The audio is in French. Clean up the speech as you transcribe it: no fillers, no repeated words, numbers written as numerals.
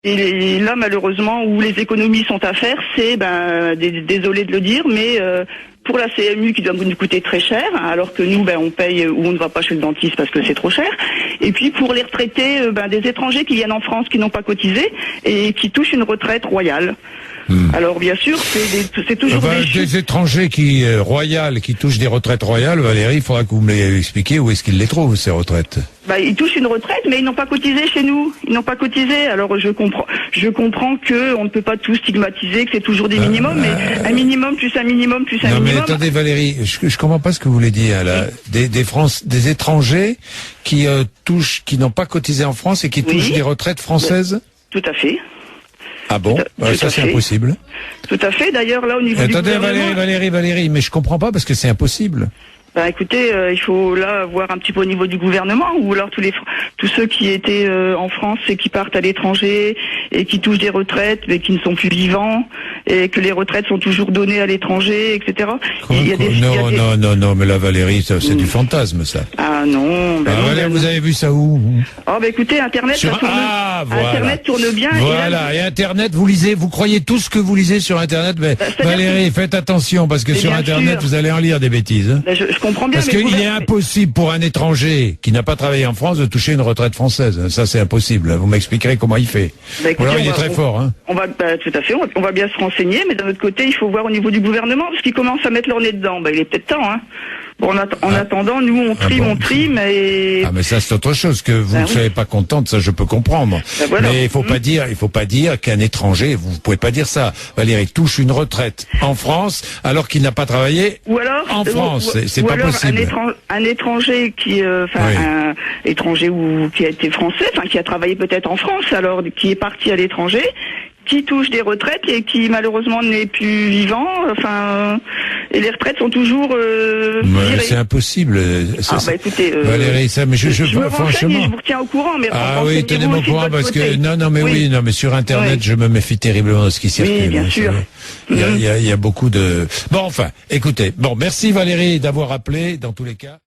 Et là, malheureusement, où les économies sont à faire, c'est, désolé de le dire, mais pour la CMU qui doit nous coûter très cher, alors que nous, on paye ou on ne va pas chez le dentiste parce que c'est trop cher. Et puis pour les retraités, des étrangers qui viennent en France, qui n'ont pas cotisé et qui touchent une retraite royale. Alors bien sûr, c'est toujours des étrangers royales qui touchent des retraites royales. Valérie, il faudra que vous me l'expliquiez où est-ce qu'ils les trouvent ces retraites. Ils touchent une retraite, mais ils n'ont pas cotisé chez nous. Ils n'ont pas cotisé. Alors je comprends que on ne peut pas tout stigmatiser, que c'est toujours des minimums, mais un minimum plus un minimum plus un minimum. Non mais attendez Valérie, je comprends pas ce que vous voulez dire là. Des étrangers qui n'ont pas cotisé en France et qui touchent des retraites françaises. Tout à fait. Ah bon? Ça c'est impossible. Tout à fait. D'ailleurs là au niveau du gouvernement... Valérie, mais je comprends pas parce que c'est impossible. Écoutez, il faut là voir un petit peu au niveau du gouvernement, ou alors tous ceux qui étaient en France et qui partent à l'étranger et qui touchent des retraites mais qui ne sont plus vivants et que les retraites sont toujours données à l'étranger, etc. Non, mais là Valérie, ça c'est du fantasme ça. Ah non. Valérie, vous avez vu ça où? Écoutez, Internet, Internet tourne bien. Voilà, et Internet, vous croyez tout ce que vous lisez sur Internet, mais Valérie, faites attention parce que sur Internet, vous allez en lire des bêtises. Je comprends bien. Parce qu'il est impossible pour un étranger qui n'a pas travaillé en France de toucher une retraite française. Ça, c'est impossible. Vous m'expliquerez comment il fait. Écoutez, alors, il est très fort. Hein. Tout à fait. On va bien se renseigner, mais d'un autre côté, il faut voir au niveau du gouvernement, parce qu'ils commencent à mettre leur nez dedans. Il est peut-être temps. Hein. Bon, en attendant, nous, on trie, mais... mais ça, c'est autre chose. Que vous ne soyez pas contente, ça, je peux comprendre. Voilà. Mais il faut pas dire qu'un étranger, vous pouvez pas dire ça. Valérie touche une retraite en France, alors qu'il n'a pas travaillé en France. C'est pas possible. Un étranger un étranger ou qui a été français, qui a travaillé peut-être en France, alors qui est parti à l'étranger, qui touche des retraites et qui malheureusement n'est plus vivant, et les retraites sont toujours c'est impossible. Écoutez, Valérie, ça, mais je franchement, je vous retiens au courant, mais oui, tenez-moi au courant parce que mais sur Internet, je me méfie terriblement de ce qui circule. Oui, bien sûr. Il y a beaucoup de. Bon, écoutez, merci Valérie d'avoir appelé dans tous les cas.